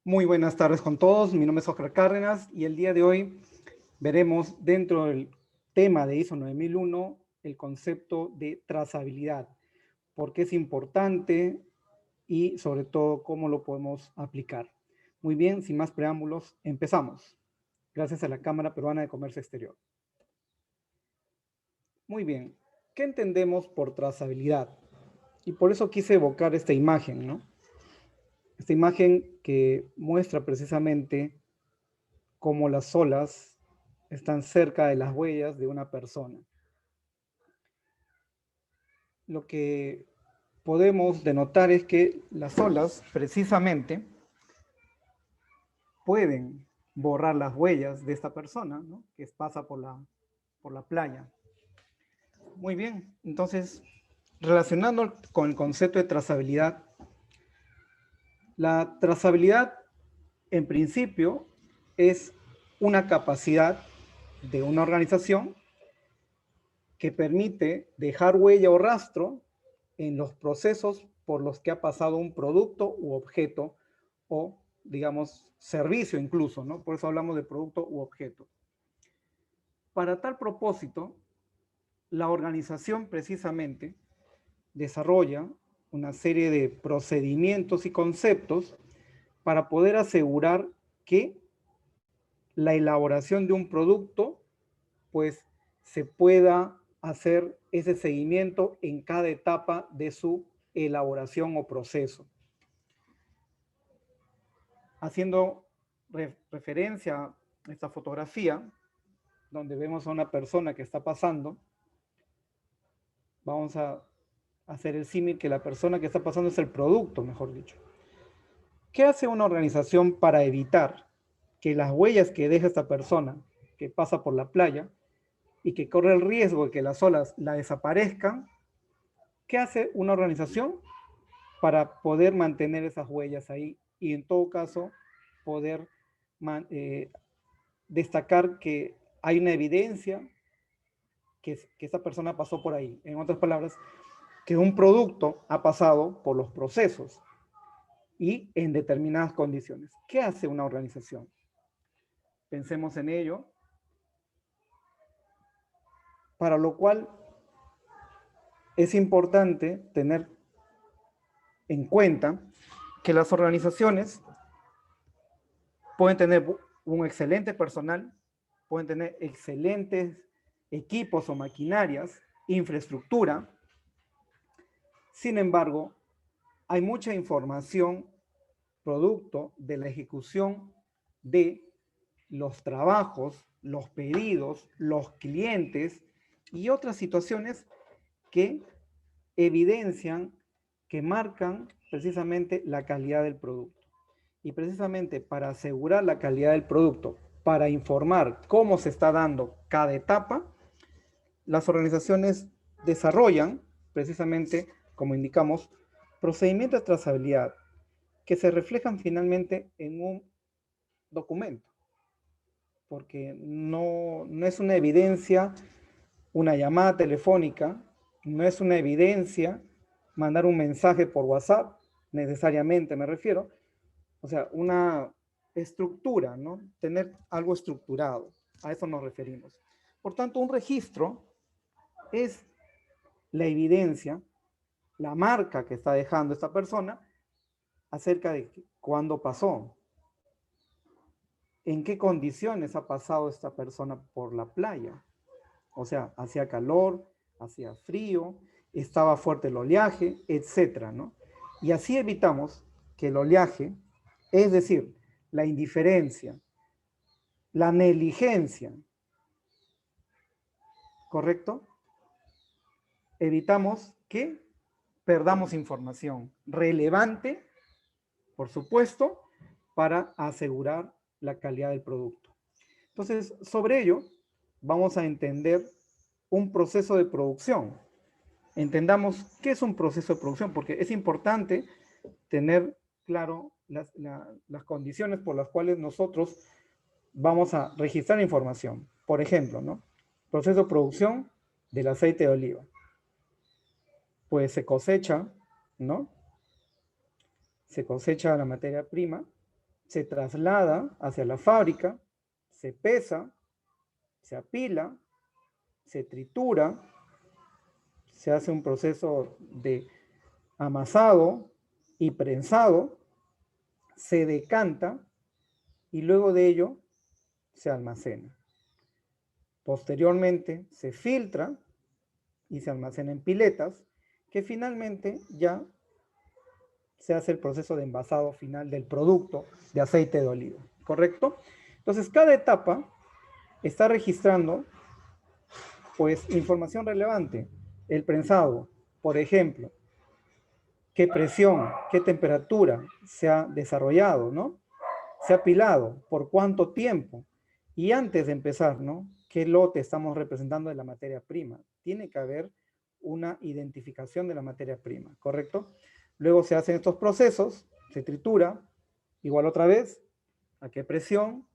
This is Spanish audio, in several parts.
Muy buenas tardes con todos. Mi nombre es Oscar Cárdenas y el día de hoy veremos dentro del tema de ISO 9001 el concepto de trazabilidad, por qué es importante y sobre todo cómo lo podemos aplicar. Muy bien, sin más preámbulos, empezamos. Gracias a la Cámara Peruana de Comercio Exterior. Muy bien, ¿qué entendemos por trazabilidad? Y por eso quise evocar esta imagen, ¿no? Esta imagen que muestra precisamente cómo las olas están cerca de las huellas de una persona. Lo que podemos denotar es que las olas precisamente pueden borrar las huellas de esta persona, ¿no? Que pasa por la playa. Muy bien, entonces, relacionando con el concepto de trazabilidad, la trazabilidad en principio es una capacidad de una organización que permite dejar huella o rastro en los procesos por los que ha pasado un producto u objeto o, digamos, servicio incluso, ¿no? Por eso hablamos de producto u objeto. Para tal propósito, la organización precisamente desarrolla una serie de procedimientos y conceptos para poder asegurar que la elaboración de un producto, pues, se pueda hacer ese seguimiento en cada etapa de su elaboración o proceso. Haciendo referencia a esta fotografía, donde vemos a una persona que está pasando, vamos a hacer el símil que la persona que está pasando es el producto, mejor dicho. ¿Qué hace una organización para evitar que las huellas que deja esta persona que pasa por la playa y que corre el riesgo de que las olas la desaparezcan? ¿Qué hace una organización para poder mantener esas huellas ahí y en todo caso poder destacar que hay una evidencia que esa persona pasó por ahí? En otras palabras, que un producto ha pasado por los procesos y en determinadas condiciones. ¿Qué hace una organización? Pensemos en ello, para lo cual es importante tener en cuenta que las organizaciones pueden tener un excelente personal, pueden tener excelentes equipos o maquinarias, infraestructura. Sin embargo, hay mucha información producto de la ejecución de los trabajos, los pedidos, los clientes y otras situaciones que evidencian, que marcan precisamente la calidad del producto. Y precisamente para asegurar la calidad del producto, para informar cómo se está dando cada etapa, las organizaciones desarrollan precisamente, como indicamos, procedimientos de trazabilidad que se reflejan finalmente en un documento, porque no es una evidencia una llamada telefónica, no es una evidencia mandar un mensaje por WhatsApp, necesariamente me refiero, o sea, una estructura, ¿no? Tener algo estructurado, a eso nos referimos. Por tanto, un registro es la evidencia, la marca que está dejando esta persona acerca de cuándo pasó, en qué condiciones ha pasado esta persona por la playa. O sea, hacía calor, hacía frío, estaba fuerte el oleaje, etcétera, ¿no? Y así evitamos que el oleaje, es decir, la indiferencia, la negligencia, ¿correcto? Evitamos que perdamos información relevante, por supuesto, para asegurar la calidad del producto. Entonces, sobre ello, vamos a entender un proceso de producción. Entendamos qué es un proceso de producción, porque es importante tener claro las condiciones por las cuales nosotros vamos a registrar información. Por ejemplo, ¿no? Proceso de producción del aceite de oliva. Pues se cosecha, ¿no? Se cosecha la materia prima, se traslada hacia la fábrica, se pesa, se apila, se tritura, se hace un proceso de amasado y prensado, se decanta y luego de ello se almacena. Posteriormente se filtra y se almacena en piletas, que finalmente ya se hace el proceso de envasado final del producto de aceite de oliva, ¿correcto? Entonces, cada etapa está registrando, pues, información relevante. El prensado, por ejemplo, qué presión, qué temperatura se ha desarrollado, ¿no? Se ha apilado, por cuánto tiempo. Y antes de empezar, ¿no? ¿Qué lote estamos representando de la materia prima? Tiene que haber una identificación de la materia prima, ¿correcto? Luego se hacen estos procesos, se tritura, igual otra vez, a qué presión,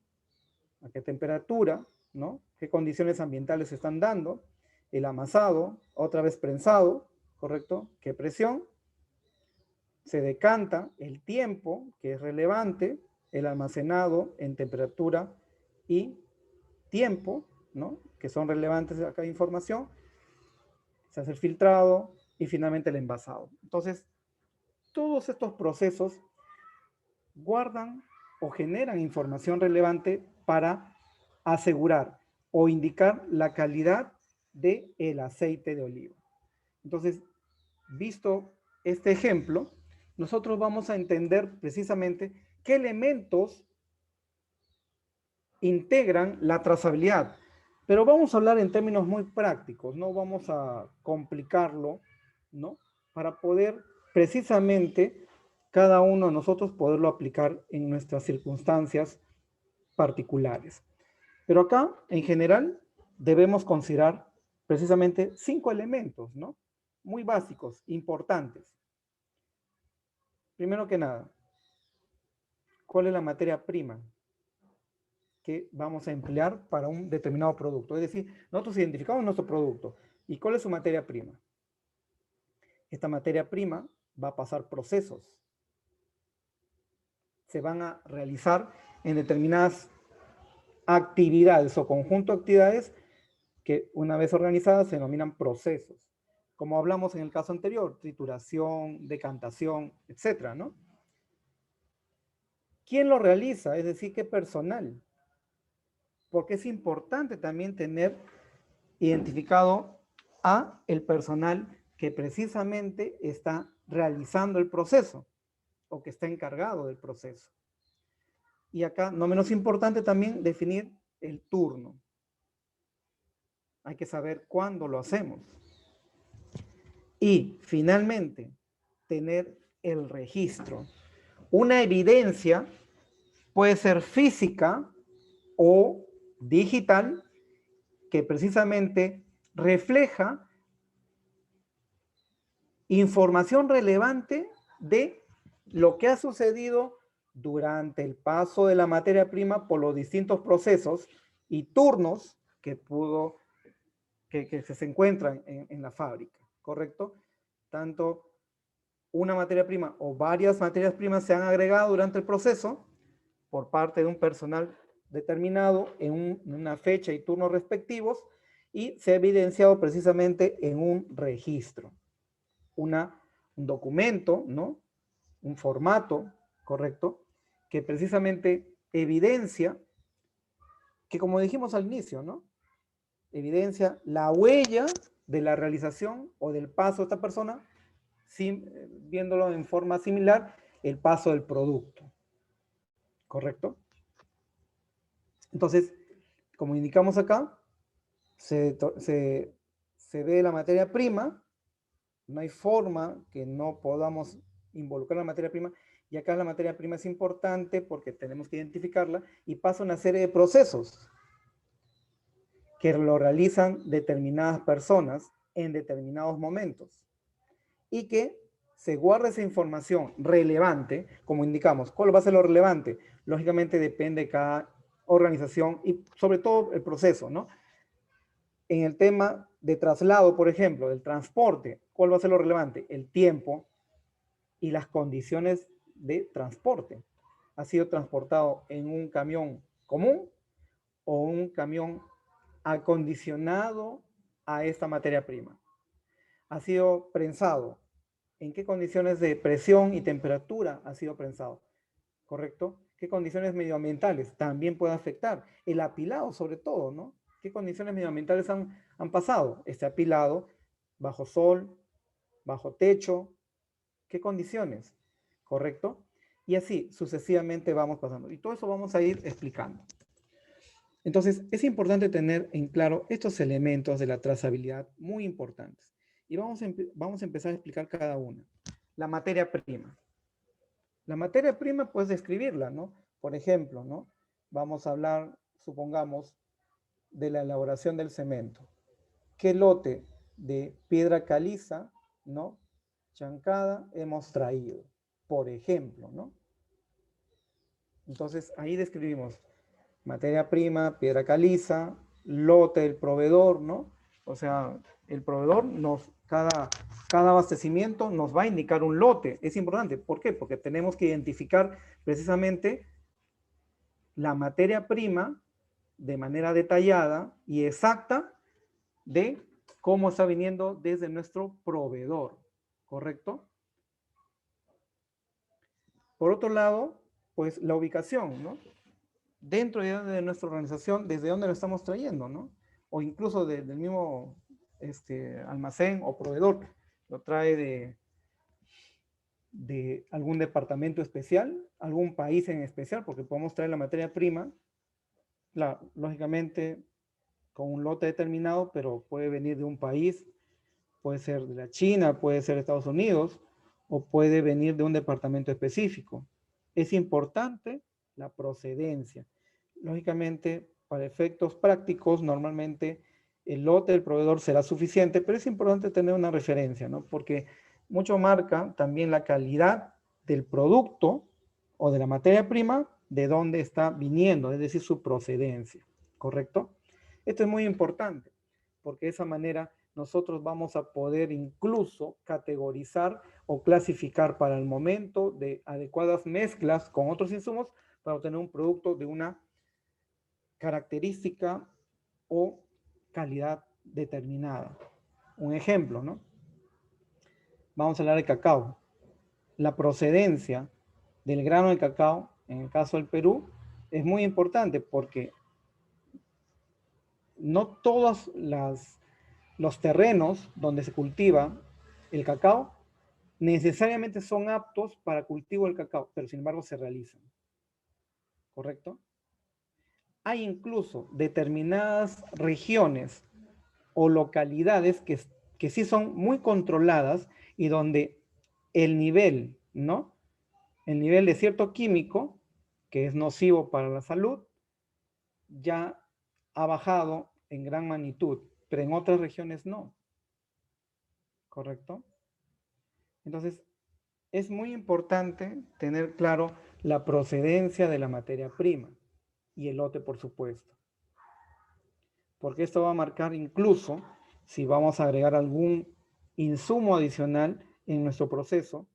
a qué temperatura, ¿no? ¿Qué condiciones ambientales se están dando? El amasado, otra vez prensado, ¿correcto? ¿Qué presión? Se decanta el tiempo, que es relevante, el almacenado en temperatura y tiempo, ¿no? Que son relevantes a cada información. Se hace el filtrado y finalmente el envasado. Entonces, todos estos procesos guardan o generan información relevante para asegurar o indicar la calidad del aceite de oliva. Entonces, visto este ejemplo, nosotros vamos a entender precisamente qué elementos integran la trazabilidad. Pero vamos a hablar en términos muy prácticos, no vamos a complicarlo, ¿no? Para poder precisamente cada uno de nosotros poderlo aplicar en nuestras circunstancias particulares. Pero acá, en general, debemos considerar precisamente 5 elementos, ¿no? Muy básicos, importantes. Primero que nada, ¿cuál es la materia prima que vamos a emplear para un determinado producto? Es decir, nosotros identificamos nuestro producto. ¿Y cuál es su materia prima? Esta materia prima va a pasar procesos. Se van a realizar en determinadas actividades o conjunto de actividades que una vez organizadas se denominan procesos. Como hablamos en el caso anterior, trituración, decantación, etcétera, ¿no? ¿Quién lo realiza? Es decir, ¿qué personal? Porque es importante también tener identificado a el personal que precisamente está realizando el proceso o que está encargado del proceso. Y acá, no menos importante también, definir el turno. Hay que saber cuándo lo hacemos. Y finalmente, tener el registro. Una evidencia puede ser física o digital que precisamente refleja información relevante de lo que ha sucedido durante el paso de la materia prima por los distintos procesos y turnos que se encuentran en la fábrica, ¿correcto? Tanto una materia prima o varias materias primas se han agregado durante el proceso por parte de un personal determinado en una fecha y turnos respectivos y se ha evidenciado precisamente en un registro, un documento, ¿no? Un formato, ¿correcto? Que precisamente evidencia que, como dijimos al inicio, ¿no? Evidencia la huella de la realización o del paso de esta persona, viéndolo en forma similar, el paso del producto, ¿correcto? Entonces, como indicamos acá, se ve la materia prima, no hay forma que no podamos involucrar la materia prima, y acá la materia prima es importante porque tenemos que identificarla y pasa una serie de procesos que lo realizan determinadas personas en determinados momentos y que se guarda esa información relevante, como indicamos. ¿Cuál va a ser lo relevante? Lógicamente depende de cada organización y sobre todo el proceso, ¿no? En el tema de traslado, por ejemplo, del transporte, ¿cuál va a ser lo relevante? El tiempo y las condiciones de transporte. ha sido transportado en un camión común o un camión acondicionado a esta materia prima. Ha sido prensado. ¿En qué condiciones de presión y temperatura ha sido prensado? ¿Correcto? ¿Qué condiciones medioambientales también puede afectar? El apilado, sobre todo, ¿no? ¿Qué condiciones medioambientales han pasado? Este apilado, bajo sol, bajo techo, ¿qué condiciones? ¿Correcto? Y así sucesivamente vamos pasando. Y todo eso vamos a ir explicando. Entonces, es importante tener en claro estos elementos de la trazabilidad muy importantes. Y vamos a empezar a explicar cada una. La materia prima. La materia prima puedes describirla, ¿no? Por ejemplo, ¿no? Vamos a hablar, supongamos, de la elaboración del cemento. ¿Qué lote de piedra caliza, ¿no? Chancada hemos traído, por ejemplo, ¿no? Entonces, ahí describimos materia prima, piedra caliza, lote del proveedor, ¿no? O sea, el proveedor cada abastecimiento nos va a indicar un lote. Es importante. ¿Por qué? Porque tenemos que identificar precisamente la materia prima de manera detallada y exacta de cómo está viniendo desde nuestro proveedor, ¿correcto? Por otro lado, pues la ubicación, ¿no? Dentro de nuestra organización, desde dónde lo estamos trayendo, ¿no? O incluso del mismo almacén o proveedor, lo trae de algún departamento especial, algún país en especial, porque podemos traer la materia prima, lógicamente con un lote determinado, pero puede venir de un país, puede ser de la China, puede ser de Estados Unidos, o puede venir de un departamento específico. Es importante la procedencia. Lógicamente, para efectos prácticos, normalmente el lote del proveedor será suficiente, pero es importante tener una referencia, ¿no? Porque mucho marca también la calidad del producto o de la materia prima, de dónde está viniendo, es decir, su procedencia, ¿correcto? Esto es muy importante, porque de esa manera nosotros vamos a poder incluso categorizar o clasificar para el momento de adecuadas mezclas con otros insumos para obtener un producto de una característica o calidad determinada. Un ejemplo, ¿no? Vamos a hablar de cacao. La procedencia del grano de cacao, en el caso del Perú, es muy importante porque no todos los terrenos donde se cultiva el cacao necesariamente son aptos para cultivo del cacao, pero sin embargo se realizan. ¿Correcto? Hay incluso determinadas regiones o localidades que sí son muy controladas y donde el nivel, ¿no? El nivel de cierto químico, que es nocivo para la salud, ya ha bajado en gran magnitud, pero en otras regiones no. ¿Correcto? Entonces, es muy importante tener claro la procedencia de la materia prima y el lote, por supuesto. Porque esto va a marcar incluso si vamos a agregar algún insumo adicional en nuestro proceso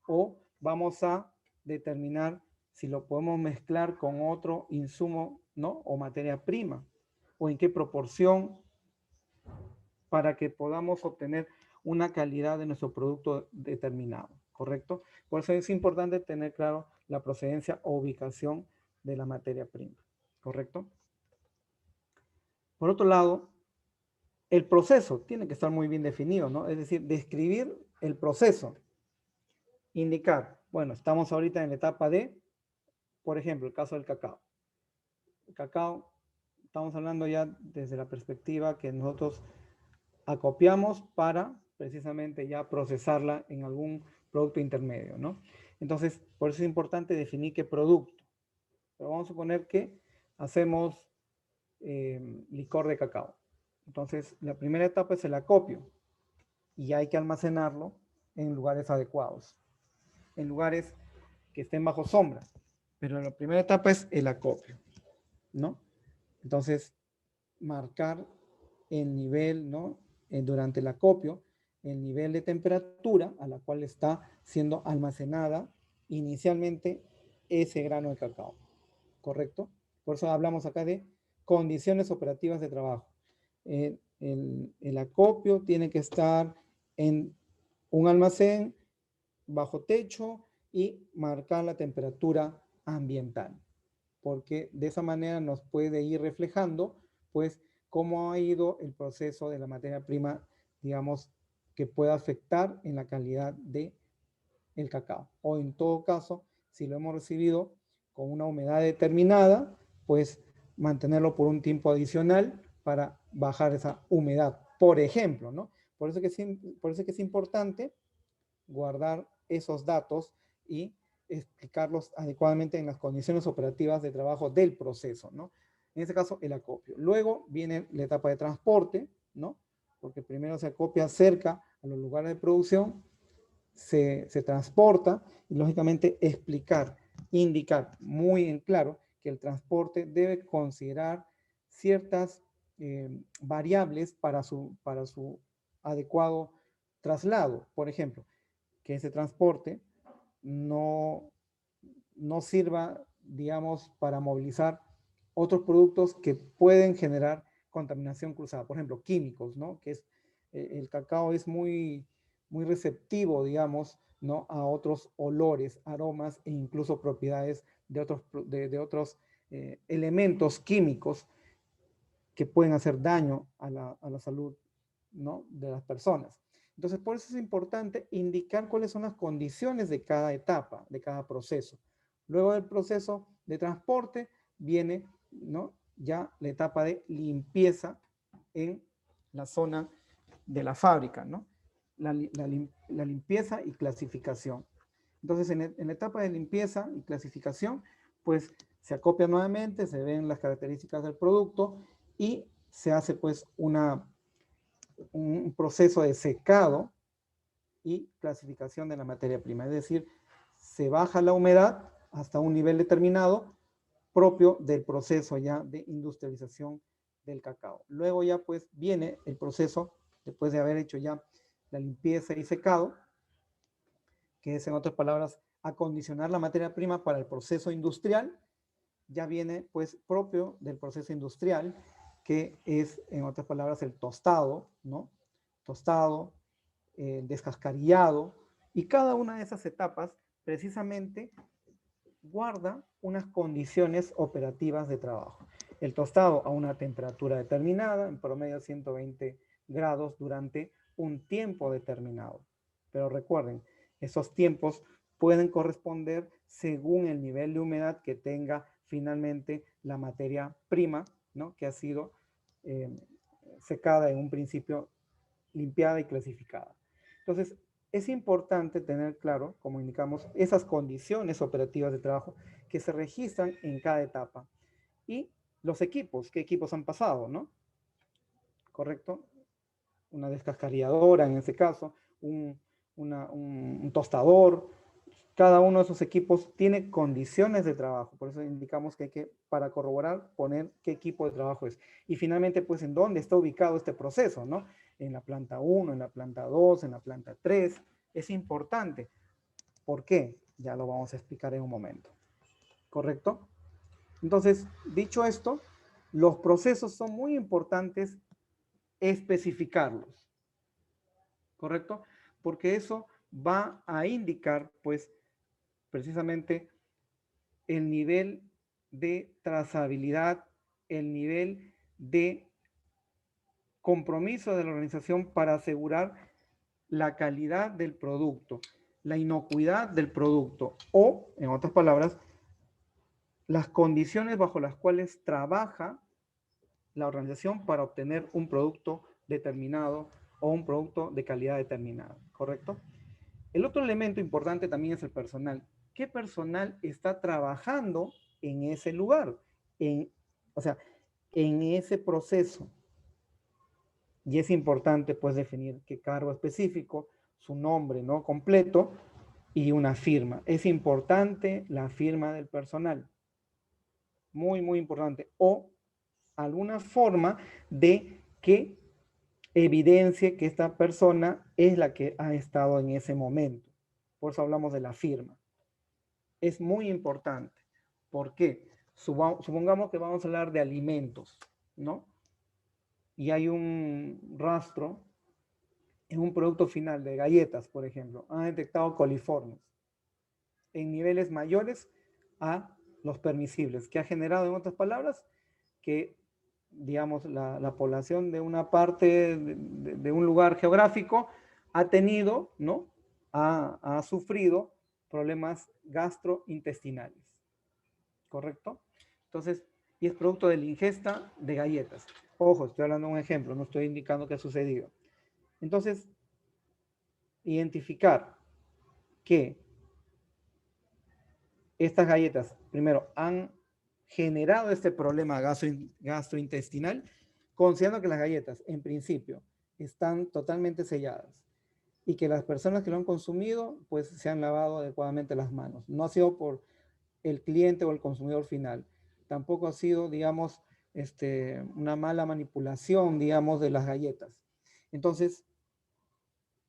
o vamos a determinar si lo podemos mezclar con otro insumo, ¿no? O materia prima, o en qué proporción para que podamos obtener una calidad de nuestro producto determinado, ¿correcto? Por eso es importante tener claro la procedencia o ubicación de la materia prima, ¿correcto? Por otro lado, el proceso tiene que estar muy bien definido, ¿no? Es decir, describir el proceso, indicar, bueno, estamos ahorita en la etapa de, por ejemplo, el caso del cacao. El cacao, estamos hablando ya desde la perspectiva que nosotros acopiamos para precisamente ya procesarla en algún producto intermedio, ¿no? Entonces, por eso es importante definir qué producto. Pero vamos a suponer que hacemos licor de cacao. Entonces, la primera etapa es el acopio y hay que almacenarlo en lugares adecuados, en lugares que estén bajo sombra. Pero la primera etapa es el acopio, ¿no? Entonces, marcar el nivel, ¿no? Durante el acopio, el nivel de temperatura a la cual está siendo almacenada inicialmente ese grano de cacao, ¿correcto? Por eso hablamos acá de condiciones operativas de trabajo. El acopio tiene que estar en un almacén bajo techo y marcar la temperatura ambiental, porque de esa manera nos puede ir reflejando, pues, cómo ha ido el proceso de la materia prima, digamos, que pueda afectar en la calidad de el cacao. O en todo caso, si lo hemos recibido con una humedad determinada, pues mantenerlo por un tiempo adicional para bajar esa humedad, por ejemplo, ¿no? Por eso que es importante guardar esos datos y explicarlos adecuadamente en las condiciones operativas de trabajo del proceso, ¿no? En este caso, el acopio. Luego viene la etapa de transporte, ¿no? Porque primero se acopia cerca a los lugares de producción, se transporta y lógicamente explicar, indicar muy en claro que el transporte debe considerar ciertas variables para su adecuado traslado. Por ejemplo, que ese transporte no, no sirva, digamos, para movilizar otros productos que pueden generar contaminación cruzada. Por ejemplo, químicos, ¿no? Que es, el cacao es muy receptivo, digamos, ¿no? A otros olores, aromas e incluso propiedades de otros elementos químicos que pueden hacer daño a la salud, ¿no? De las personas. Entonces, por eso es importante indicar cuáles son las condiciones de cada etapa, de cada proceso. Luego del proceso de transporte viene, ¿no? Ya la etapa de limpieza en la zona de la fábrica, ¿no? La limpieza y clasificación. Entonces, en la etapa de limpieza y clasificación, pues se acopia nuevamente, se ven las características del producto y se hace pues un proceso de secado y clasificación de la materia prima. Es decir, se baja la humedad hasta un nivel determinado propio del proceso ya de industrialización del cacao. Luego ya pues viene el proceso, después de haber hecho ya la limpieza y secado, que es en otras palabras acondicionar la materia prima para el proceso industrial, ya viene pues propio del proceso industrial, que es en otras palabras el tostado, ¿no? Tostado, descascarillado, y cada una de esas etapas precisamente guarda unas condiciones operativas de trabajo. El tostado a una temperatura determinada, en promedio 120 grados durante un tiempo determinado. Pero recuerden, esos tiempos pueden corresponder según el nivel de humedad que tenga finalmente la materia prima, ¿no? Que ha sido secada en un principio, limpiada y clasificada. Entonces, es importante tener claro, como indicamos, esas condiciones operativas de trabajo que se registran en cada etapa. Y los equipos, qué equipos han pasado, ¿no? ¿Correcto? Una descascarilladora en este caso, un tostador. Cada uno de esos equipos tiene condiciones de trabajo, por eso indicamos que hay que, para corroborar, poner qué equipo de trabajo es. Y finalmente, pues, en dónde está ubicado este proceso, ¿no? En la planta 1, en la planta 2, en la planta 3. Es importante. ¿Por qué? Ya lo vamos a explicar en un momento. ¿Correcto? Entonces, dicho esto, los procesos son muy importantes especificarlos. ¿Correcto? Porque eso va a indicar, pues, precisamente el nivel de trazabilidad, el nivel de compromiso de la organización para asegurar la calidad del producto, la inocuidad del producto o, en otras palabras, las condiciones bajo las cuales trabaja la organización para obtener un producto determinado o un producto de calidad determinada, ¿correcto? El otro elemento importante también es el personal. ¿Qué personal está trabajando en ese lugar? O sea, en ese proceso. Y es importante pues definir qué cargo específico, su nombre, ¿no? Completo y una firma. Es importante la firma del personal. Muy, muy importante. O alguna forma de que evidencie que esta persona es la que ha estado en ese momento. Por eso hablamos de la firma. es muy importante. ¿Por qué? Supongamos que vamos a hablar de alimentos, ¿no? Y hay un rastro en un producto final de galletas, por ejemplo. Han detectado coliformes en niveles mayores a los permisibles, que ha generado, en otras palabras, que, digamos, la población de una parte, de un lugar geográfico, ha tenido, ¿no? Ha sufrido problemas gastrointestinales, ¿correcto? Entonces, y es producto de la ingesta de galletas. Ojo, estoy hablando de un ejemplo, no estoy indicando que ha sucedido. Entonces, identificar que estas galletas, primero, han generado este problema gastrointestinal, considerando que las galletas, en principio, están totalmente selladas y que las personas que lo han consumido, pues se han lavado adecuadamente las manos. No ha sido por el cliente o el consumidor final. Tampoco ha sido, digamos, una mala manipulación, digamos, de las galletas. Entonces,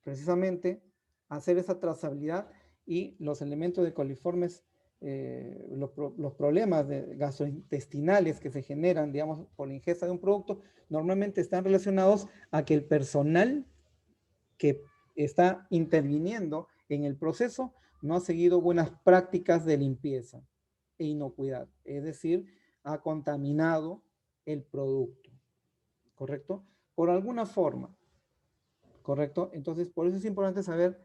precisamente, hacer esa trazabilidad y los elementos de coliformes, los problemas gastrointestinales que se generan, digamos, por la ingesta de un producto, normalmente están relacionados a que el personal que está interviniendo en el proceso no ha seguido buenas prácticas de limpieza e inocuidad, es decir, ha contaminado el producto, ¿correcto? Por alguna forma, ¿correcto? Entonces, por eso es importante saber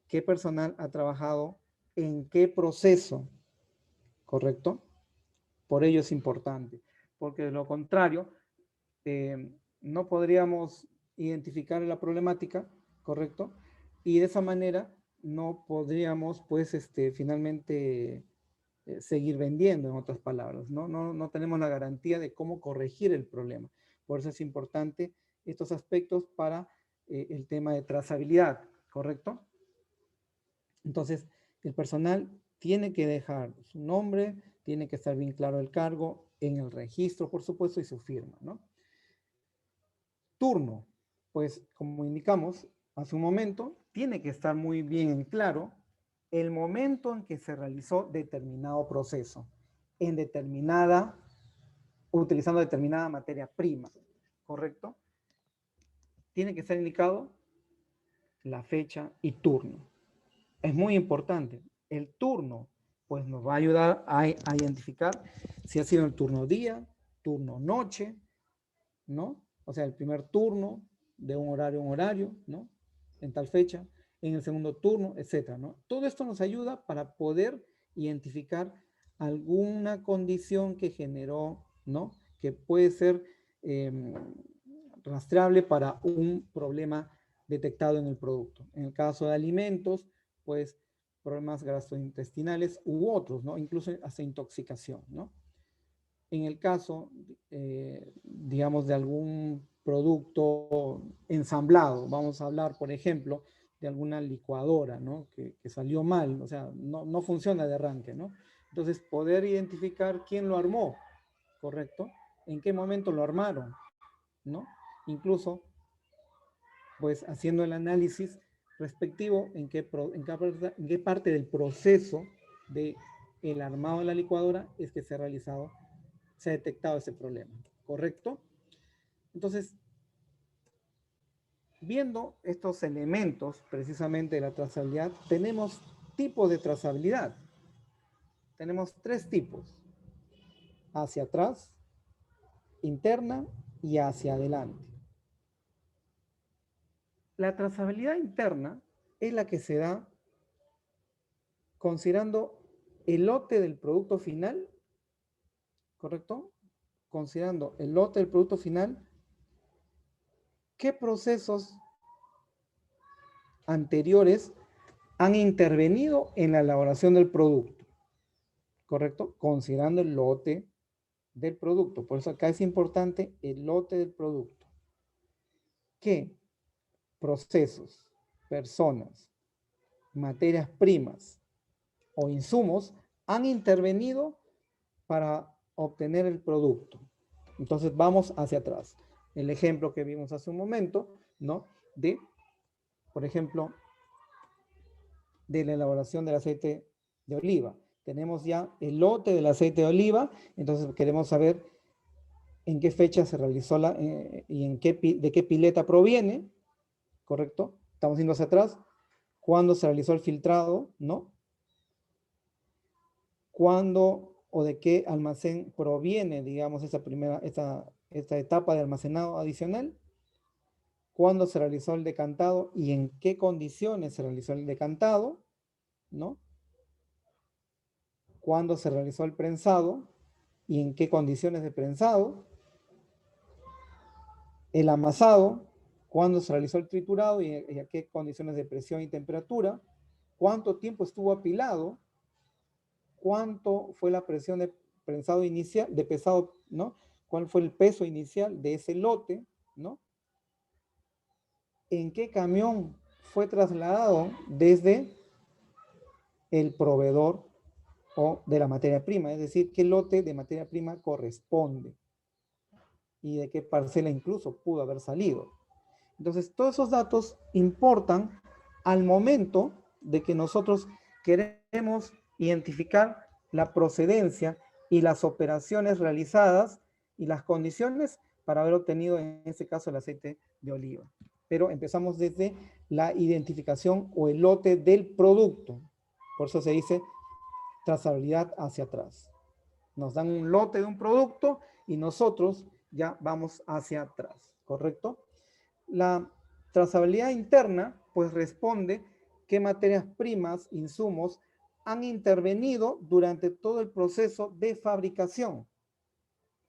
qué personal ha trabajado en qué proceso, ¿correcto? Por ello es importante, porque de lo contrario, no podríamos identificar la problemática, ¿correcto? Y de esa manera no podríamos, pues, finalmente seguir vendiendo, en otras palabras, ¿no? No tenemos la garantía de cómo corregir el problema. Por eso es importante estos aspectos para el tema de trazabilidad, ¿correcto? Entonces, el personal tiene que dejar su nombre, tiene que estar bien claro el cargo, en el registro, por supuesto, y su firma, ¿no? Turno, pues como indicamos hace un momento, tiene que estar muy bien en claro el momento en que se realizó determinado proceso, en determinada, utilizando determinada materia prima, ¿correcto? Tiene que estar indicado la fecha y turno. Es muy importante. El turno, pues nos va a ayudar a identificar si ha sido el turno día, turno noche, ¿no? O sea, el primer turno de un horario a un horario, ¿no? En tal fecha, en el segundo turno, etcétera, ¿no? Todo esto nos ayuda para poder identificar alguna condición que generó, ¿no? Que puede ser rastreable para un problema detectado en el producto. En el caso de alimentos, pues problemas gastrointestinales u otros, ¿no? Incluso hasta intoxicación, ¿no? En el caso, digamos, de algún producto ensamblado, vamos a hablar, por ejemplo, de alguna licuadora, ¿no? Que salió mal, o sea, no funciona de arranque, ¿no? Entonces, poder identificar quién lo armó, ¿correcto? En qué momento lo armaron, ¿no? Incluso, pues, haciendo el análisis respectivo en qué parte del proceso de el armado de la licuadora es que se ha realizado, se ha detectado ese problema, ¿correcto? Entonces, viendo estos elementos precisamente de la trazabilidad, tenemos tipos de trazabilidad. Tenemos tres tipos: hacia atrás, interna y hacia adelante. La trazabilidad interna es la que se da considerando el lote del producto final, ¿correcto? Considerando el lote del producto final, ¿qué procesos anteriores han intervenido en la elaboración del producto? ¿Correcto? Considerando el lote del producto. Por eso acá es importante el lote del producto. ¿Qué procesos, personas, materias primas o insumos han intervenido para obtener el producto? Entonces vamos hacia atrás. El ejemplo que vimos hace un momento, ¿no? De, por ejemplo, de la elaboración del aceite de oliva. Tenemos ya el lote del aceite de oliva, entonces queremos saber en qué fecha se realizó y de qué pileta proviene, ¿correcto? Estamos yendo hacia atrás. ¿Cuándo se realizó el filtrado? ¿No? ¿Cuándo o de qué almacén proviene, digamos, esta etapa de almacenado adicional? ¿Cuándo se realizó el decantado y en qué condiciones se realizó el decantado? ¿No? ¿Cuándo se realizó el prensado y en qué condiciones de prensado? El amasado, cuándo se realizó el triturado y a qué condiciones de presión y temperatura, cuánto tiempo estuvo apilado, cuánto fue la presión de prensado inicial, de pesado, ¿no? ¿Cuál fue el peso inicial de ese lote, ¿no? ¿En qué camión fue trasladado desde el proveedor o de la materia prima? Es decir, qué lote de materia prima corresponde y de qué parcela incluso pudo haber salido. Entonces, todos esos datos importan al momento de que nosotros queremos identificar la procedencia y las operaciones realizadas y las condiciones para haber obtenido, en este caso, el aceite de oliva. Pero empezamos desde la identificación o el lote del producto. Por eso se dice trazabilidad hacia atrás. Nos dan un lote de un producto y nosotros ya vamos hacia atrás, ¿correcto? La trazabilidad interna, pues responde qué materias primas, insumos, han intervenido durante todo el proceso de fabricación.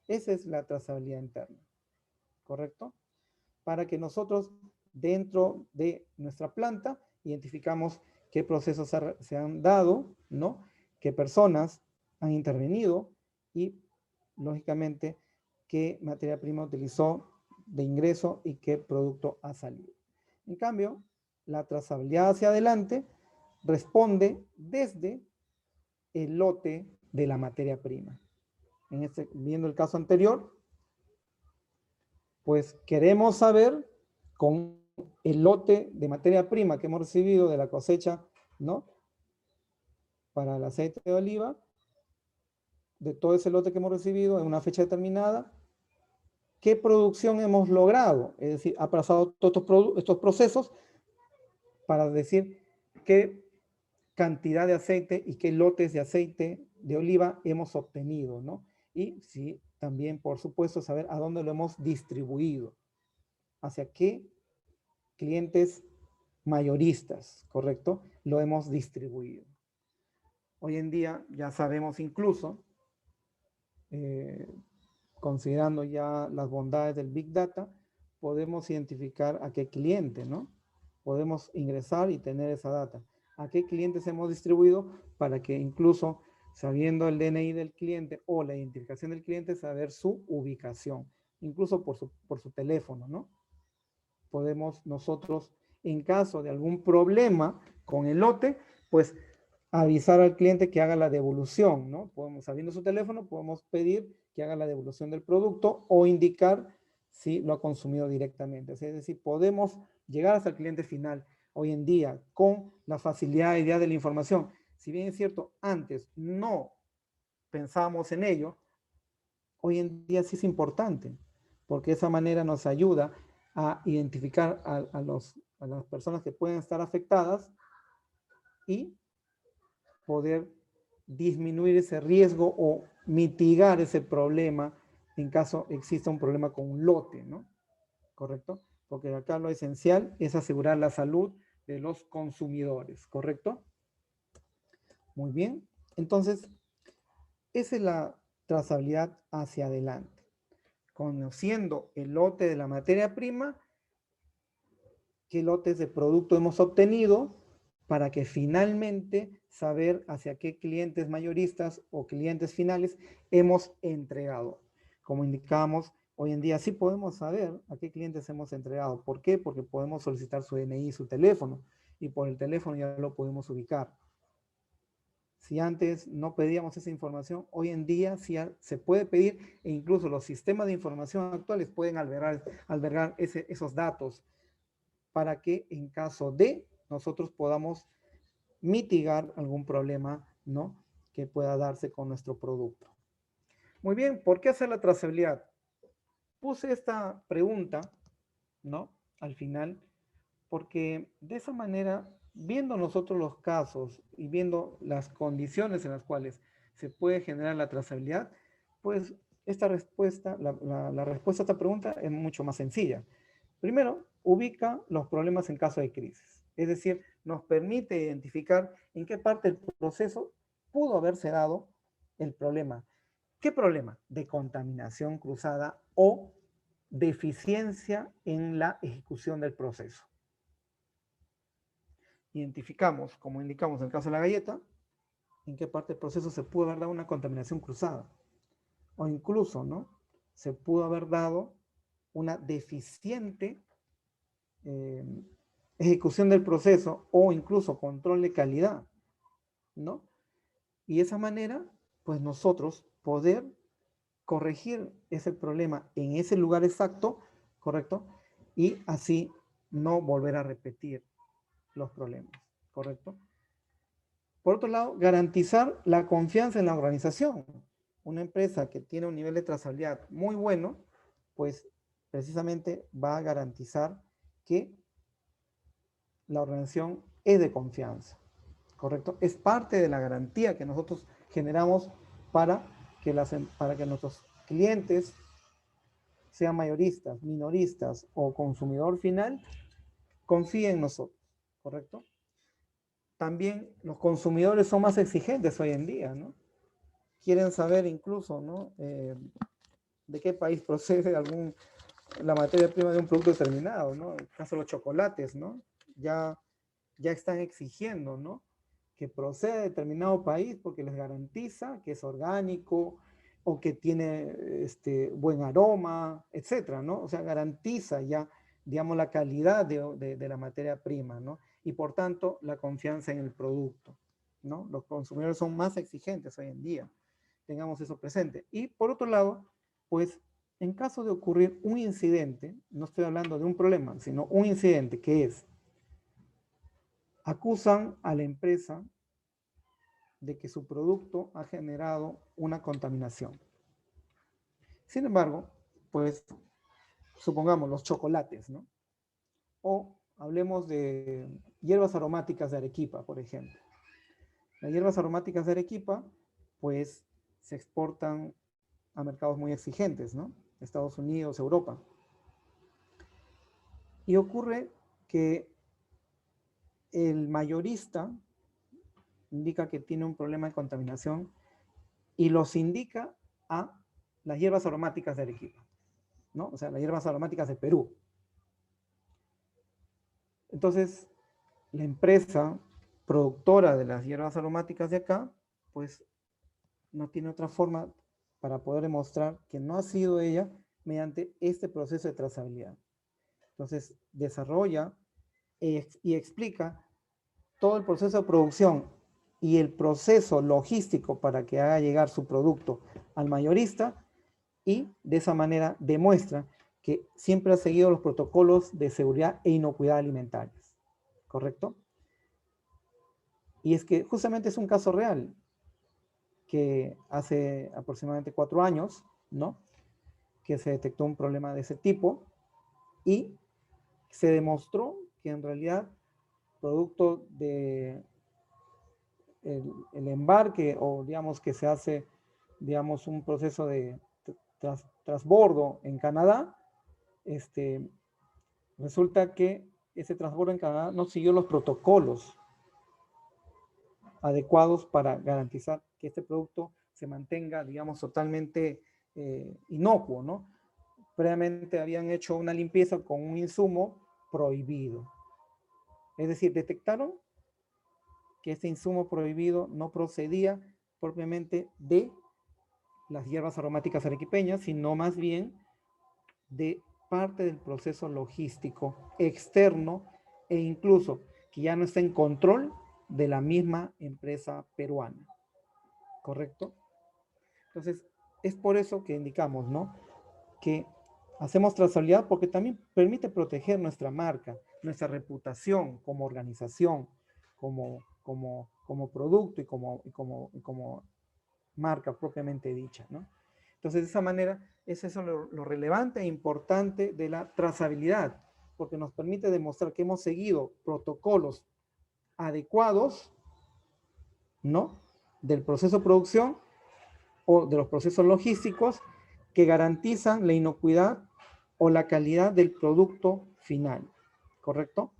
Esa es la trazabilidad interna, ¿correcto? Para que nosotros, dentro de nuestra planta, identificamos qué procesos se han dado, ¿no? Qué personas han intervenido y, lógicamente, qué materia prima utilizó de ingreso y qué producto ha salido. En cambio, la trazabilidad hacia adelante responde desde el lote de la materia prima. Viendo el caso anterior, pues queremos saber con el lote de materia prima que hemos recibido de la cosecha, ¿no? Para el aceite de oliva, de todo ese lote que hemos recibido en una fecha determinada, ¿qué producción hemos logrado? Es decir, ha pasado todos estos procesos para decir qué cantidad de aceite y qué lotes de aceite de oliva hemos obtenido, ¿no? Y sí, también, por supuesto, saber a dónde lo hemos distribuido, hacia qué clientes mayoristas, ¿correcto? Lo hemos distribuido. Hoy en día ya sabemos incluso, considerando ya las bondades del Big Data, podemos identificar a qué cliente, ¿no? Podemos ingresar y tener esa data. A qué clientes hemos distribuido para que incluso sabiendo el DNI del cliente o la identificación del cliente, saber su ubicación, incluso por su teléfono, ¿no? Podemos nosotros, en caso de algún problema con el lote, pues avisar al cliente que haga la devolución, ¿no? Podemos, sabiendo su teléfono, podemos pedir que haga la devolución del producto o indicar si lo ha consumido directamente. Es decir, podemos llegar hasta el cliente final hoy en día con la facilidad y idea de la información. Si bien es cierto, antes no pensábamos en ello, hoy en día sí es importante, porque de esa manera nos ayuda a identificar a las personas que pueden estar afectadas y poder disminuir ese riesgo o mitigar ese problema en caso exista un problema con un lote, ¿no? ¿Correcto? Porque acá lo esencial es asegurar la salud de los consumidores, ¿correcto? Muy bien. Entonces, esa es la trazabilidad hacia adelante. Conociendo el lote de la materia prima, qué lotes de producto hemos obtenido para que finalmente saber hacia qué clientes mayoristas o clientes finales hemos entregado. Como indicábamos, hoy en día sí podemos saber a qué clientes hemos entregado. ¿Por qué? Porque podemos solicitar su DNI y su teléfono, y por el teléfono ya lo podemos ubicar. Si antes no pedíamos esa información, hoy en día sí se puede pedir, e incluso los sistemas de información actuales pueden albergar esos datos para que en caso de nosotros podamos mitigar algún problema ¿no? Que pueda darse con nuestro producto. Muy bien, ¿por qué hacer la trazabilidad? Puse esta pregunta, ¿no? Al final, porque de esa manera, viendo nosotros los casos y viendo las condiciones en las cuales se puede generar la trazabilidad, pues esta respuesta, la respuesta a esta pregunta es mucho más sencilla. Primero, ubica los problemas en caso de crisis. Es decir, nos permite identificar en qué parte del proceso pudo haberse dado el problema. ¿Qué problema? De contaminación cruzada o deficiencia en la ejecución del proceso. Identificamos, como indicamos en el caso de la galleta, en qué parte del proceso se pudo haber dado una contaminación cruzada. O incluso, ¿no? Se pudo haber dado una deficiente ejecución del proceso o incluso control de calidad, ¿no? Y de esa manera, pues nosotros poder corregir ese problema en ese lugar exacto, ¿correcto? Y así no volver a repetir los problemas, ¿correcto? Por otro lado, garantizar la confianza en la organización. Una empresa que tiene un nivel de trazabilidad muy bueno, pues precisamente va a garantizar que la organización es de confianza, ¿correcto? Es parte de la garantía que nosotros generamos para para que nuestros clientes, sean mayoristas, minoristas o consumidor final, confíen en nosotros, ¿correcto? También los consumidores son más exigentes hoy en día, ¿no? Quieren saber incluso, ¿no? De qué país procede la materia prima de un producto determinado, ¿no? En el caso de los chocolates, ¿no? Ya están exigiendo, ¿no? Que proceda de determinado país porque les garantiza que es orgánico o que tiene buen aroma, etcétera, ¿no? O sea, garantiza ya, digamos, la calidad de la materia prima, ¿no? Y por tanto, la confianza en el producto, ¿no? Los consumidores son más exigentes hoy en día. Tengamos eso presente. Y por otro lado, pues, en caso de ocurrir un incidente, no estoy hablando de un problema, sino un incidente que es acusan a la empresa de que su producto ha generado una contaminación. Sin embargo, pues supongamos los chocolates, ¿no? O hablemos de hierbas aromáticas de Arequipa, por ejemplo. Las hierbas aromáticas de Arequipa, pues se exportan a mercados muy exigentes, ¿no? Estados Unidos, Europa. Y ocurre que el mayorista indica que tiene un problema de contaminación y los indica a las hierbas aromáticas de Arequipa, ¿no? O sea, las hierbas aromáticas de Perú. Entonces, la empresa productora de las hierbas aromáticas de acá, pues no tiene otra forma para poder demostrar que no ha sido ella mediante este proceso de trazabilidad. Entonces, desarrolla y explica todo el proceso de producción y el proceso logístico para que haga llegar su producto al mayorista y de esa manera demuestra que siempre ha seguido los protocolos de seguridad e inocuidad alimentarias. ¿Correcto? Y es que justamente es un caso real que hace aproximadamente 4 años, ¿no? Que se detectó un problema de ese tipo y se demostró que en realidad producto de el embarque o digamos que se hace digamos un proceso de transbordo en Canadá, resulta que ese transbordo en Canadá no siguió los protocolos adecuados para garantizar que este producto se mantenga, digamos, totalmente inocuo, ¿no? Previamente habían hecho una limpieza con un insumo prohibido. Es decir, detectaron que este insumo prohibido no procedía propiamente de las hierbas aromáticas arequipeñas, sino más bien de parte del proceso logístico externo e incluso que ya no está en control de la misma empresa peruana. ¿Correcto? Entonces, es por eso que indicamos, ¿no? Que hacemos trazabilidad porque también permite proteger nuestra marca, nuestra reputación como organización, como como producto y como marca propiamente dicha, ¿no? Entonces, de esa manera, es eso lo relevante e importante de la trazabilidad, porque nos permite demostrar que hemos seguido protocolos adecuados, ¿no?, del proceso de producción o de los procesos logísticos que garantizan la inocuidad o la calidad del producto final, ¿correcto?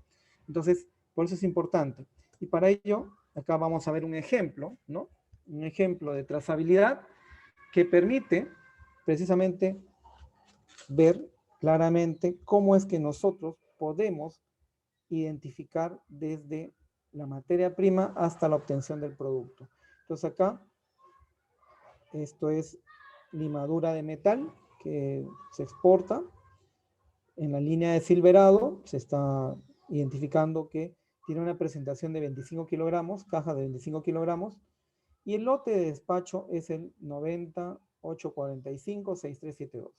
Entonces, por eso es importante. Y para ello, acá vamos a ver un ejemplo, ¿no? Un ejemplo de trazabilidad que permite precisamente ver claramente cómo es que nosotros podemos identificar desde la materia prima hasta la obtención del producto. Entonces acá, esto es limadura de metal que se exporta. En la línea de silverado se está identificando que tiene una presentación de 25 kilogramos, caja de 25 kilogramos, y el lote de despacho es el 90-845-6372.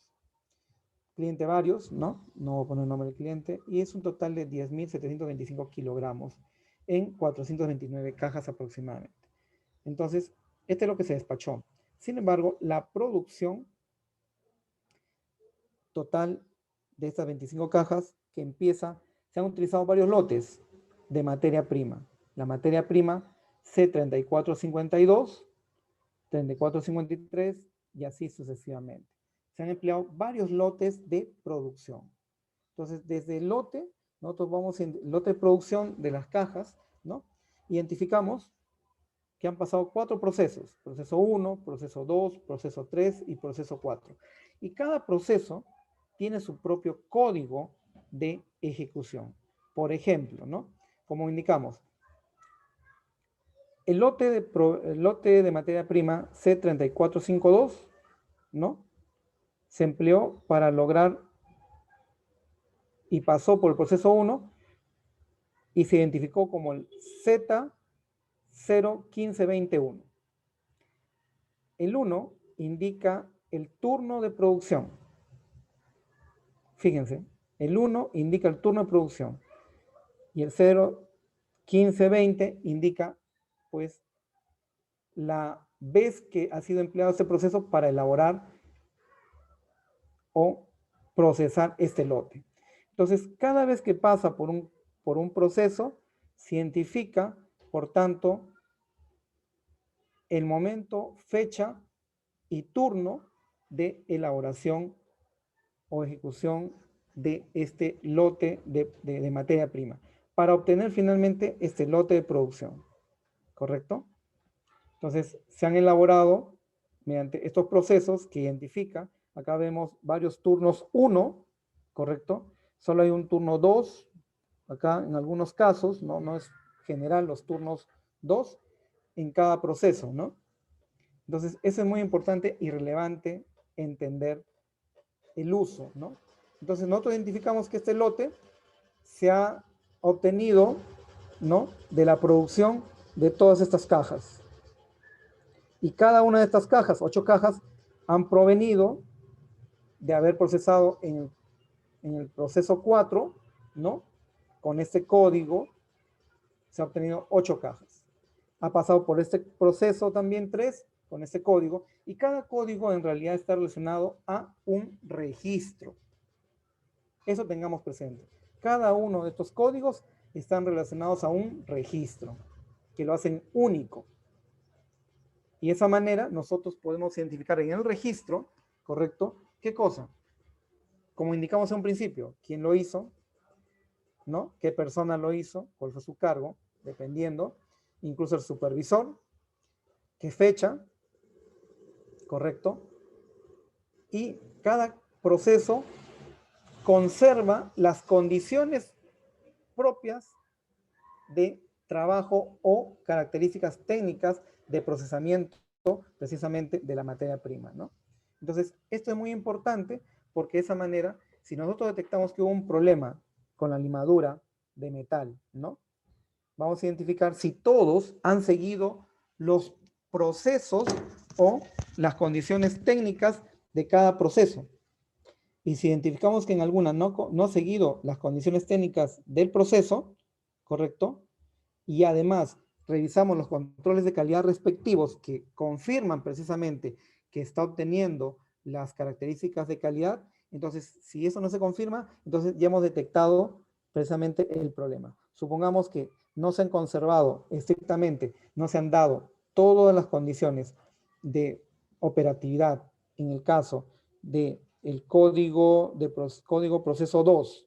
Cliente varios, ¿no? No voy a poner el nombre del cliente, y es un total de 10.725 kilogramos en 429 cajas aproximadamente. Entonces, este es lo que se despachó. Sin embargo, la producción total de estas 25 cajas que empieza, se han utilizado varios lotes de materia prima. La materia prima C3452, 3453 y así sucesivamente. Se han empleado varios lotes de producción. Entonces, desde el lote, nosotros vamos en el lote de producción de las cajas, ¿no? Identificamos que han pasado 4 procesos. Proceso 1, proceso 2, proceso 3 y proceso 4. Y cada proceso tiene su propio código de ejecución. Por ejemplo, ¿no? Como indicamos, el lote de materia prima C3452, ¿no?, se empleó para lograr y pasó por el proceso 1 y se identificó como el Z01521. El 1 indica el turno de producción. Fíjense, el 1 indica el turno de producción y el 01520 indica, pues, la vez que ha sido empleado este proceso para elaborar o procesar este lote. Entonces, cada vez que pasa por un proceso, se identifica, por tanto, el momento, fecha y turno de elaboración o ejecución de este lote de materia prima, para obtener finalmente este lote de producción, ¿correcto? Entonces, se han elaborado mediante estos procesos que identifica. Acá vemos varios turnos 1, ¿correcto? Solo hay un turno 2, acá en algunos casos, no es general los turnos 2 en cada proceso, ¿no? Entonces, eso es muy importante y relevante entender el uso, ¿no? Entonces, nosotros identificamos que este lote se ha obtenido, ¿no?, de la producción de todas estas cajas. Y cada una de estas cajas, 8 cajas, han provenido de haber procesado en el proceso 4, ¿no? Con este código se ha obtenido 8 cajas. Ha pasado por este proceso también 3 con este código, y cada código en realidad está relacionado a un registro. Eso tengamos presente. Cada uno de estos códigos están relacionados a un registro que lo hacen único. Y de esa manera nosotros podemos identificar en el registro, ¿correcto?, ¿qué cosa? Como indicamos en un principio, quién lo hizo, ¿no?, qué persona lo hizo, cuál fue su cargo, dependiendo, incluso el supervisor, qué fecha, ¿correcto? Y cada proceso conserva las condiciones propias de trabajo o características técnicas de procesamiento precisamente de la materia prima, ¿no? Entonces, esto es muy importante porque de esa manera, si nosotros detectamos que hubo un problema con la limadura de metal, ¿no?, vamos a identificar si todos han seguido los procesos o las condiciones técnicas de cada proceso. Y si identificamos que en alguna no ha seguido las condiciones técnicas del proceso, ¿correcto?, y además revisamos los controles de calidad respectivos que confirman precisamente que está obteniendo las características de calidad, entonces si eso no se confirma, entonces ya hemos detectado precisamente el problema. Supongamos que no se han conservado estrictamente, no se han dado todas las condiciones de operatividad en el caso del código proceso 2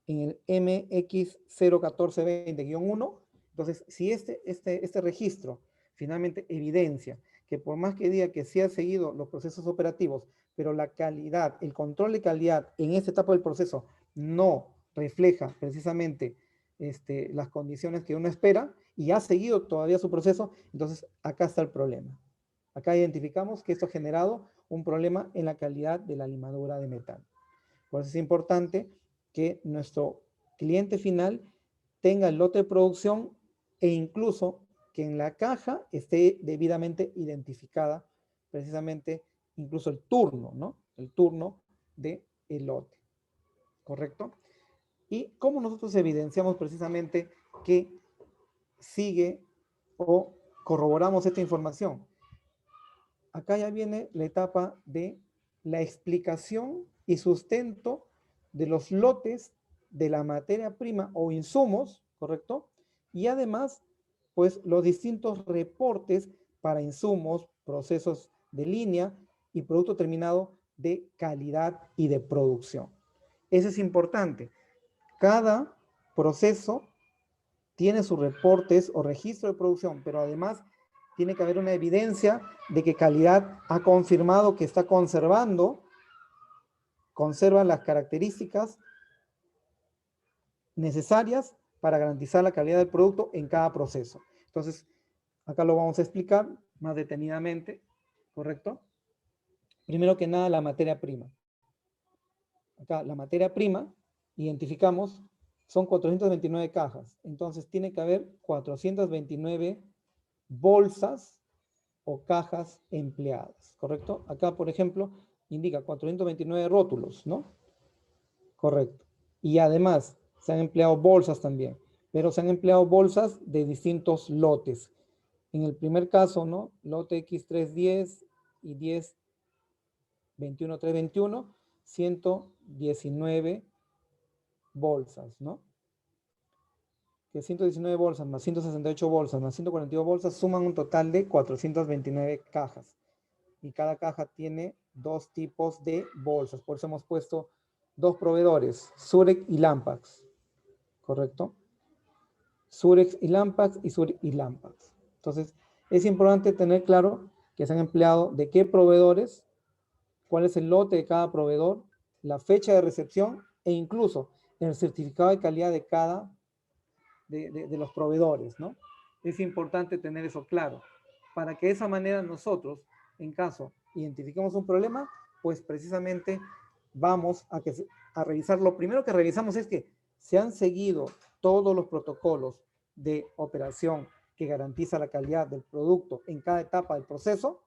en el MX01420-1. Entonces, si este registro finalmente evidencia que por más que diga que sí ha seguido los procesos operativos, pero la calidad, el control de calidad en esta etapa del proceso no refleja precisamente las condiciones que uno espera y ha seguido todavía su proceso, entonces acá está el problema. Acá identificamos que esto ha generado un problema en la calidad de la limadura de metal. Por eso es importante que nuestro cliente final tenga el lote de producción e incluso que en la caja esté debidamente identificada precisamente incluso el turno, ¿no? El turno del lote, ¿correcto? Y cómo nosotros evidenciamos precisamente que sigue o corroboramos esta información. Acá ya viene la etapa de la explicación y sustento de los lotes de la materia prima o insumos, ¿correcto? Y además, pues los distintos reportes para insumos, procesos de línea y producto terminado de calidad y de producción. Eso es importante. Cada proceso tiene sus reportes o registro de producción, pero además tiene que haber una evidencia de que calidad ha confirmado que está conserva las características necesarias para garantizar la calidad del producto en cada proceso. Entonces, acá lo vamos a explicar más detenidamente, ¿correcto? Primero que nada, la materia prima. Acá, la materia prima, identificamos, son 429 cajas. Entonces, tiene que haber 429 bolsas o cajas empleadas, ¿correcto? Acá, por ejemplo, indica 429 rótulos, ¿no? Correcto. Y además, se han empleado bolsas también, pero se han empleado bolsas de distintos lotes. En el primer caso, ¿no? Lote X310 y 10-21-321, 119 bolsas, ¿no? Que 119 bolsas más 168 bolsas más 142 bolsas suman un total de 429 cajas. Y cada caja tiene dos tipos de bolsas. Por eso hemos puesto dos proveedores, Surex y Lampax. ¿Correcto? Surex y Lampax y Surex y Lampax. Entonces, es importante tener claro que se han empleado de qué proveedores, cuál es el lote de cada proveedor, la fecha de recepción e incluso el certificado de calidad de cada de los proveedores, ¿no? Es importante tener eso claro, para que de esa manera nosotros, en caso identifiquemos un problema, pues precisamente vamos a revisar. Lo primero que revisamos es que se han seguido todos los protocolos de operación que garantiza la calidad del producto en cada etapa del proceso,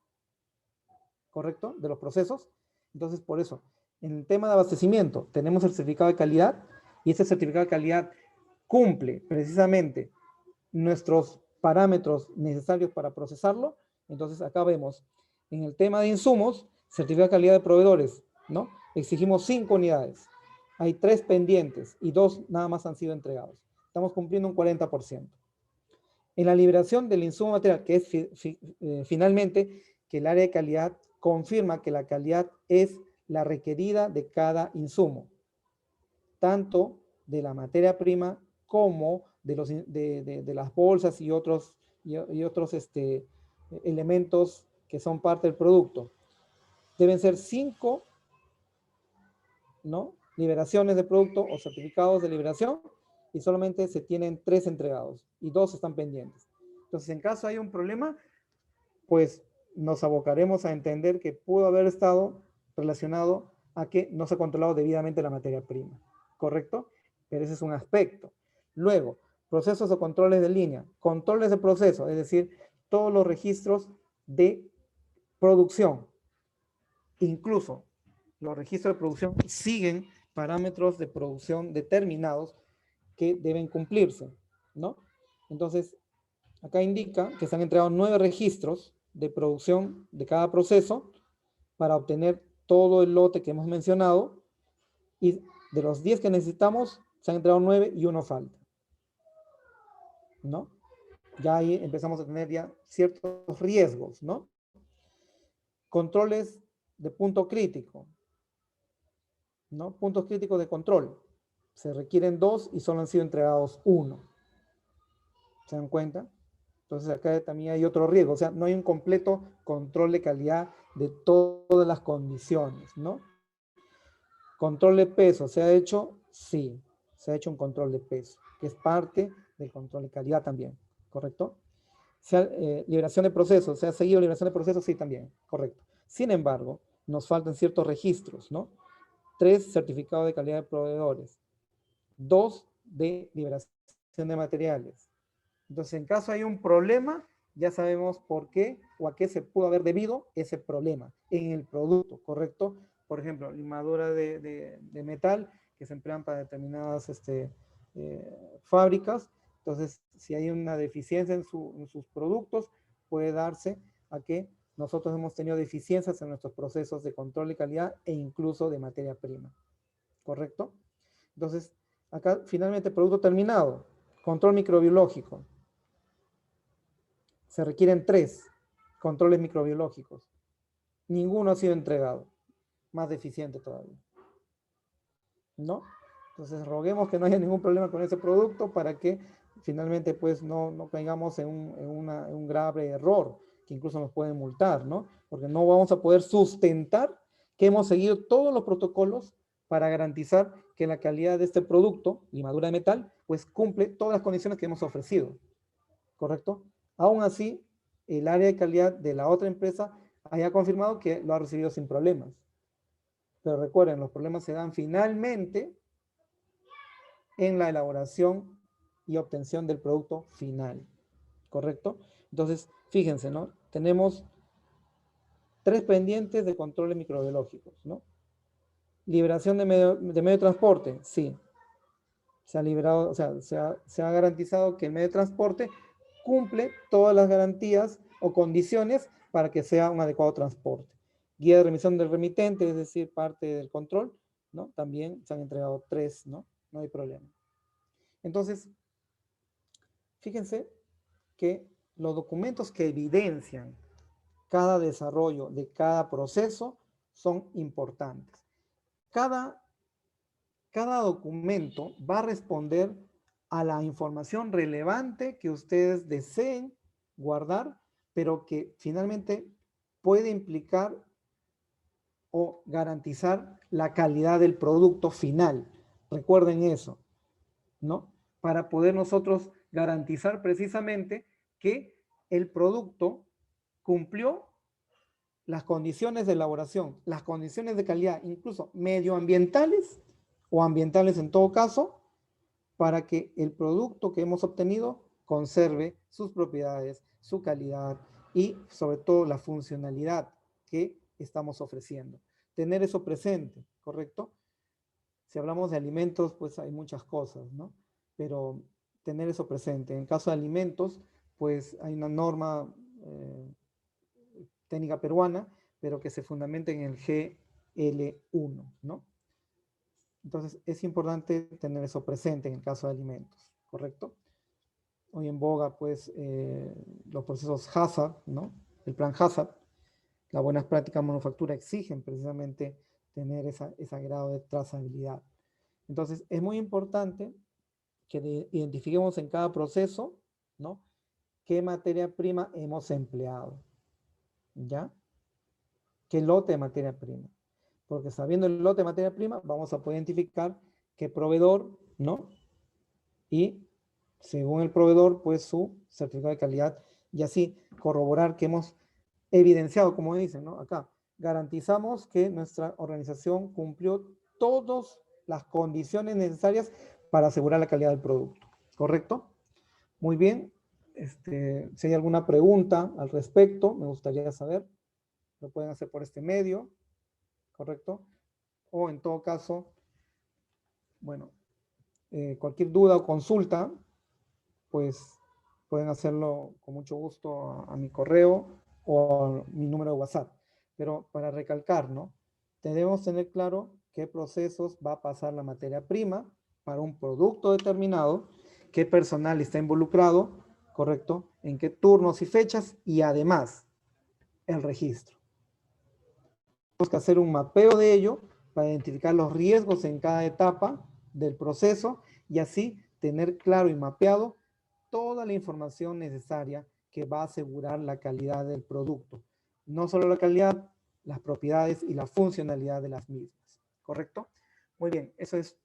¿correcto? De los procesos. Entonces, por eso, en el tema de abastecimiento, tenemos el certificado de calidad y este certificado de calidad cumple precisamente nuestros parámetros necesarios para procesarlo. Entonces acá vemos, en el tema de insumos, certificado de calidad de proveedores, ¿no? Exigimos 5 unidades. Hay 3 pendientes y 2 nada más han sido entregados. Estamos cumpliendo un 40%. En la liberación del insumo material, que es finalmente que el área de calidad confirma que la calidad es la requerida de cada insumo, tanto de la materia prima como de las bolsas y otros elementos que son parte del producto. Deben ser 5, ¿no?, liberaciones de producto o certificados de liberación y solamente se tienen 3 entregados y 2 están pendientes. Entonces, en caso hay un problema, pues nos abocaremos a entender que pudo haber estado relacionado a que no se ha controlado debidamente la materia prima, ¿correcto? Pero ese es un aspecto. Luego, procesos o controles de línea, controles de proceso, es decir, todos los registros de producción, incluso los registros de producción siguen parámetros de producción determinados que deben cumplirse, ¿no? Entonces, Acá indica que se han entregado 9 registros de producción de cada proceso para obtener todo el lote que hemos mencionado, y de los 10 que necesitamos, se han entregado 9 y uno falta, ¿no? Ya ahí empezamos a tener ya ciertos riesgos, ¿no? Controles de punto crítico, ¿no? Puntos críticos de control. Se requieren 2 y solo han sido entregados 1. ¿Se dan cuenta? Entonces acá también hay otro riesgo, o sea, no hay un completo control de calidad de todas las condiciones, ¿no? Control de peso, ¿se ha hecho? Sí, se ha hecho un control de peso, que es parte del control de calidad también, ¿correcto? Liberación de procesos, ¿se ha seguido liberación de procesos? Sí, también, correcto. Sin embargo, nos faltan ciertos registros, ¿no? 3 certificados de calidad de proveedores, 2 de liberación de materiales. Entonces, en caso hay un problema, ya sabemos por qué o a qué se pudo haber debido ese problema en el producto, ¿correcto? Por ejemplo, limadura de metal que se emplean para determinadas fábricas. Entonces, si hay una deficiencia en sus productos, puede darse a que nosotros hemos tenido deficiencias en nuestros procesos de control de calidad e incluso de materia prima, ¿correcto? Entonces, acá finalmente producto terminado, control microbiológico. Se requieren 3 controles microbiológicos. Ninguno ha sido entregado. Más deficiente todavía, ¿no? Entonces roguemos que no haya ningún problema con ese producto para que finalmente pues no caigamos en un grave error que incluso nos pueden multar, ¿no? Porque no vamos a poder sustentar que hemos seguido todos los protocolos para garantizar que la calidad de este producto, limadura de metal, pues cumple todas las condiciones que hemos ofrecido, ¿correcto? Aún así, el área de calidad de la otra empresa haya confirmado que lo ha recibido sin problemas. Pero recuerden, los problemas se dan finalmente en la elaboración y obtención del producto final, ¿correcto? Entonces, fíjense, ¿no? Tenemos 3 pendientes de controles microbiológicos, ¿no? Liberación de medio de transporte, sí. Se ha liberado, o sea, se ha garantizado que el medio de transporte cumple todas las garantías o condiciones para que sea un adecuado transporte. Guía de remisión del remitente, es decir, parte del control, ¿no? También se han entregado 3, ¿no? No hay problema. Entonces, fíjense que los documentos que evidencian cada desarrollo de cada proceso son importantes. Cada documento va a responder a la información relevante que ustedes deseen guardar, pero que finalmente puede implicar o garantizar la calidad del producto final. Recuerden eso, ¿no? Para poder nosotros garantizar precisamente que el producto cumplió las condiciones de elaboración, las condiciones de calidad, incluso medioambientales o ambientales en todo caso, para que el producto que hemos obtenido conserve sus propiedades, su calidad y sobre todo la funcionalidad que estamos ofreciendo. Tener eso presente, ¿correcto? Si hablamos de alimentos, pues hay muchas cosas, ¿no? Pero tener eso presente. En caso de alimentos, pues hay una norma técnica peruana, pero que se fundamenta en el GL1, ¿no? Entonces, es importante tener eso presente en el caso de alimentos, ¿correcto? Hoy en boga, pues, los procesos HACCP, ¿no? El plan HACCP, las buenas prácticas de manufactura exigen precisamente tener ese grado de trazabilidad. Entonces, es muy importante que identifiquemos en cada proceso, ¿no? ¿Qué materia prima hemos empleado? ¿Ya? ¿Qué lote de materia prima? Porque sabiendo el lote de materia prima, vamos a poder identificar qué proveedor, ¿no? Y según el proveedor, pues su certificado de calidad y así corroborar que hemos evidenciado, como dicen, ¿no? Acá, garantizamos que nuestra organización cumplió todas las condiciones necesarias para asegurar la calidad del producto, ¿correcto? Muy bien. Si hay alguna pregunta al respecto, me gustaría saber. Lo pueden hacer por este medio, ¿correcto? O en todo caso, bueno, cualquier duda o consulta, pues pueden hacerlo con mucho gusto a mi correo o a mi número de WhatsApp. Pero para recalcar, ¿no? Debemos tener claro qué procesos va a pasar la materia prima para un producto determinado, qué personal está involucrado, ¿correcto? En qué turnos y fechas y además el registro. Tenemos que hacer un mapeo de ello para identificar los riesgos en cada etapa del proceso y así tener claro y mapeado toda la información necesaria que va a asegurar la calidad del producto. No solo la calidad, las propiedades y la funcionalidad de las mismas. ¿Correcto? Muy bien, eso es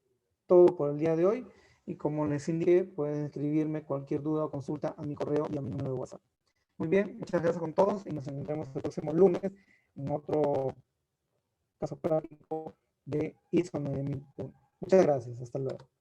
todo por el día de hoy. Y como les indiqué, pueden escribirme cualquier duda o consulta a mi correo y a mi número de WhatsApp. Muy bien, muchas gracias con todos y nos encontramos el próximo lunes en otro caso práctico de ISO 9001. Muchas gracias, hasta luego.